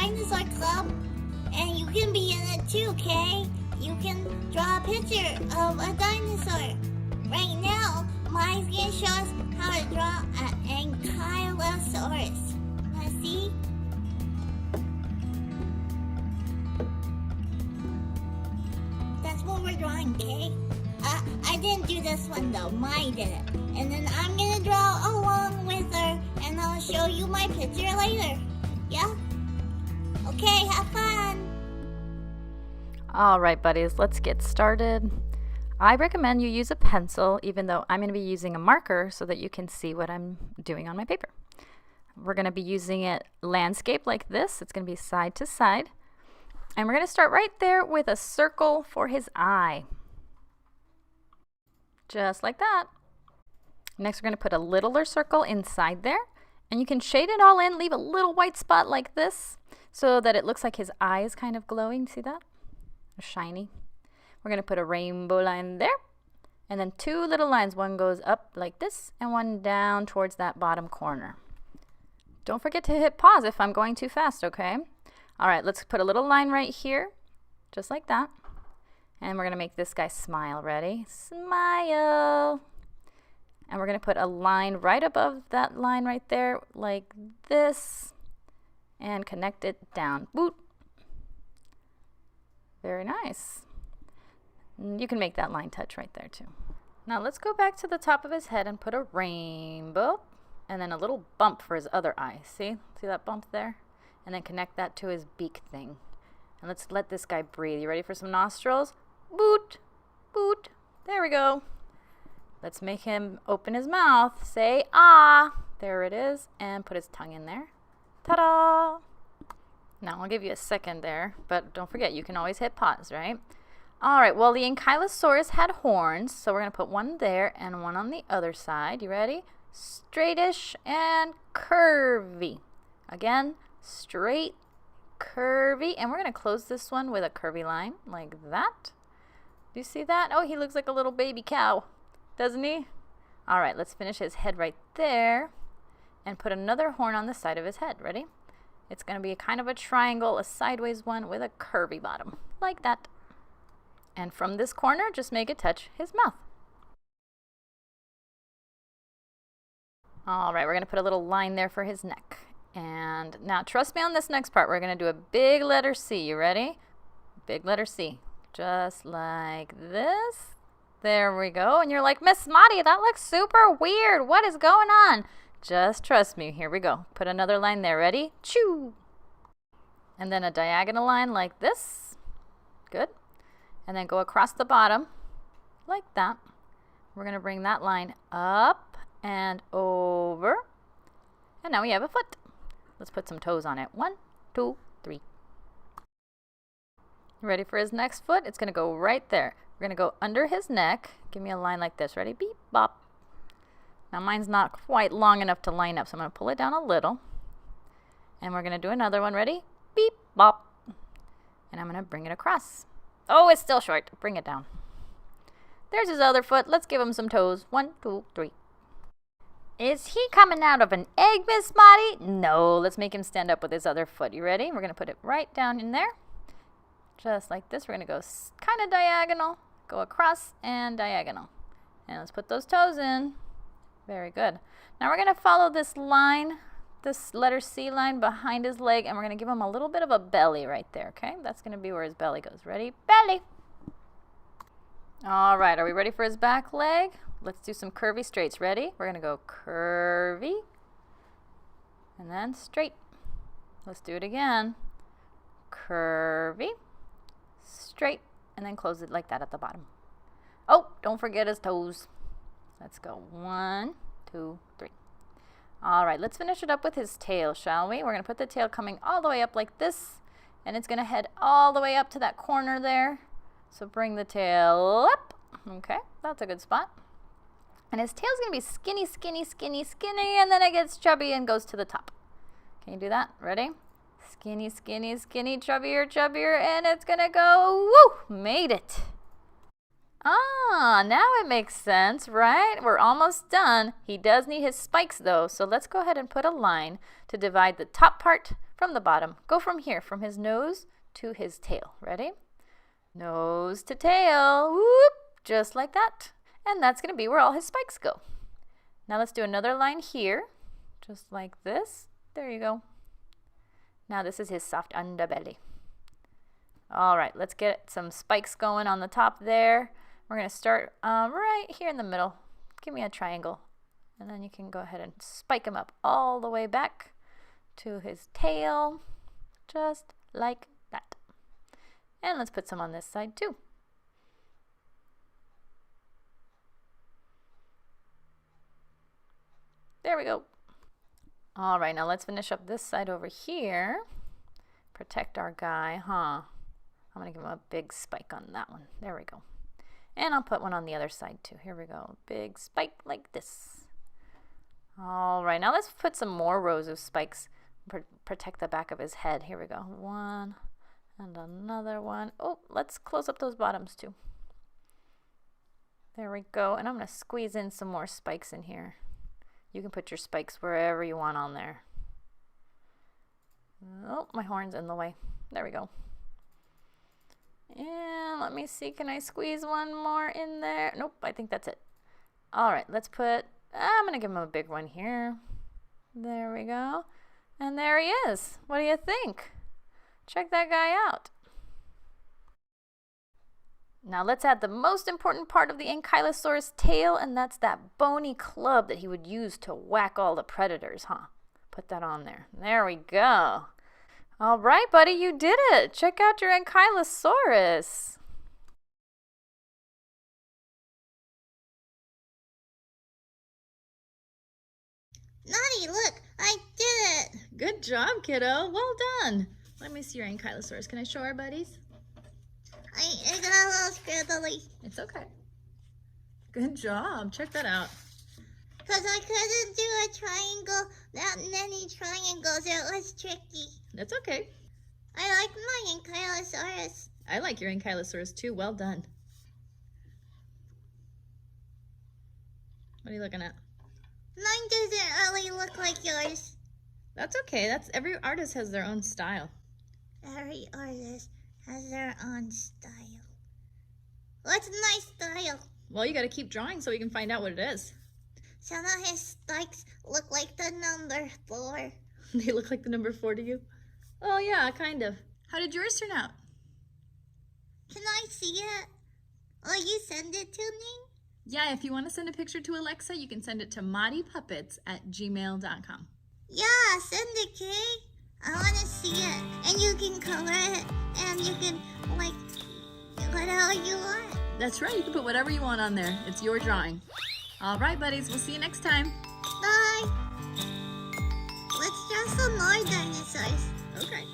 Dinosaur Club, and you can be in it too, okay? You can draw a picture of a dinosaur. Right now, Maya's gonna show us how to draw an Ankylosaurus. Wanna see? That's what we're drawing, okay? I didn't do this one though, Maya did it. And then I'm gonna draw along with her, and I'll show you my picture later. Yeah? Okay, have fun! Alright buddies, let's get started. I recommend you use a pencil, even though I'm going to be using a marker so that you can see what I'm doing on my paper. We're going to be using it landscape like this. It's going to be side to side. And we're going to start right there with a circle for his eye. Just like that. Next we're going to put a littler circle inside there. And you can shade it all in, leave a little white spot like this so that it looks like his eye is kind of glowing. See that? Shiny. We're going to put a rainbow line there. And then two little lines. One goes up like this and one down towards that bottom corner. Don't forget to hit pause if I'm going too fast, okay? Alright, let's put a little line right here. Just like that. And we're going to make this guy smile. Ready? Smile! And we're going to put a line right above that line right there, like this, and connect it down. Boot. Very nice. You can make that line touch right there too. Now let's go back to the top of his head and put a rainbow, and then a little bump for his other eye. See that bump there? And then connect that to his beak thing. And let's let this guy breathe. You ready for some nostrils? Boot, boot. There we go. Let's make him open his mouth. Say, ah. There it is. And put his tongue in there. Ta-da! Now, I'll give you a second there. But don't forget, you can always hit pause, right? Alright, well, the Ankylosaurus had horns. So we're going to put one there and one on the other side. You ready? Straightish and curvy. Again, straight, curvy. And we're going to close this one with a curvy line like that. Do you see that? Oh, he looks like a little baby cow. Doesn't he? Alright, let's finish his head right there and put another horn on the side of his head. Ready? It's going to be a kind of a triangle, a sideways one with a curvy bottom, like that. And from this corner, just make it touch his mouth. Alright, we're going to put a little line there for his neck. And now trust me on this next part, we're going to do a big letter C. You ready? Big letter C. Just like this. There we go. And you're like, Miss Maddie, that looks super weird. What is going on? Just trust me. Here we go. Put another line there. Ready? Choo! And then a diagonal line like this. Good. And then go across the bottom like that. We're going to bring that line up and over. And now we have a foot. Let's put some toes on it. 1, 2, 3. Ready for his next foot? It's going to go right there. We're going to go under his neck. Give me a line like this. Ready? Beep, bop. Now mine's not quite long enough to line up, so I'm going to pull it down a little. And we're going to do another one. Ready? Beep, bop. And I'm going to bring it across. Oh, it's still short. Bring it down. There's his other foot. Let's give him some toes. 1, 2, 3. Is he coming out of an egg, Miss Maddie? No. Let's make him stand up with his other foot. You ready? We're going to put it right down in there. Just like this. We're going to go kind of diagonal. Go across and diagonal. And let's put those toes in. Very good. Now we're going to follow this line, this letter C line behind his leg, and we're going to give him a little bit of a belly right there, okay? That's going to be where his belly goes. Ready? Belly! All right, are we ready for his back leg? Let's do some curvy straights. Ready? We're going to go curvy and then straight. Let's do it again. Curvy, straight, and then close it like that at the bottom. Oh, don't forget his toes. Let's go. 1, 2, 3. All right, let's finish it up with his tail, shall we? We're going to put the tail coming all the way up like this, and it's going to head all the way up to that corner there. So bring the tail up. Okay, that's a good spot. And his tail's going to be skinny, skinny, skinny, skinny, and then it gets chubby and goes to the top. Can you do that? Ready? Skinny, skinny, skinny, chubbier, chubbier, and it's going to go, woo, made it. Ah, now it makes sense, right? We're almost done. He does need his spikes though, so let's go ahead and put a line to divide the top part from the bottom. Go from here, from his nose to his tail. Ready? Nose to tail. Whoop! Just like that. And that's going to be where all his spikes go. Now let's do another line here. Just like this. There you go. Now this is his soft underbelly. All right, let's get some spikes going on the top there. We're going to start right here in the middle. Give me a triangle. And then you can go ahead and spike him up all the way back to his tail. Just like that. And let's put some on this side too. There we go. All right, now let's finish up this side over here. Protect our guy, huh? I'm gonna give him a big spike on that one. There we go. And I'll put one on the other side too. Here we go. Big spike like this. All right, now let's put some more rows of spikes. Protect the back of his head. Here we go. One and another one. Oh, let's close up those bottoms too. There we go. And I'm gonna squeeze in some more spikes in here. You can put your spikes wherever you want on there. Oh, my horn's in the way. There we go. And let me see, can I squeeze one more in there? Nope, I think that's it. All right, let's put, I'm gonna give him a big one here. There we go. And there he is. What do you think? Check that guy out. Now let's add the most important part of the Ankylosaurus tail, and that's that bony club that he would use to whack all the predators, huh? Put that on there. There we go. All right, buddy, you did it. Check out your Ankylosaurus. Naughty, look, I did it. Good job, kiddo. Well done. Let me see your Ankylosaurus. Can I show our buddies? I got a little scribbly. It's okay. Good job. Check that out. Because I couldn't do a triangle, that many triangles. It was tricky. That's okay. I like my Ankylosaurus. I like your Ankylosaurus too. Well done. What are you looking at? Mine doesn't really look like yours. That's okay. That's every artist has their own style. Every artist has their own style. What's my style? Well, you got to keep drawing so we can find out what it is. Some of his spikes look like the number 4. They look like the number 4 to you? Oh, yeah, kind of. How did yours turn out? Can I see it? Will you send it to me? Yeah, if you want to send a picture to Alexa, you can send it to MadiPuppets@gmail.com. Yeah, send it, Kay. I want to see it. And you can color it, and you can, like, whatever you want. That's right. You can put whatever you want on there. It's your drawing. All right, buddies. We'll see you next time. Bye. Let's draw some more dinosaurs. Okay.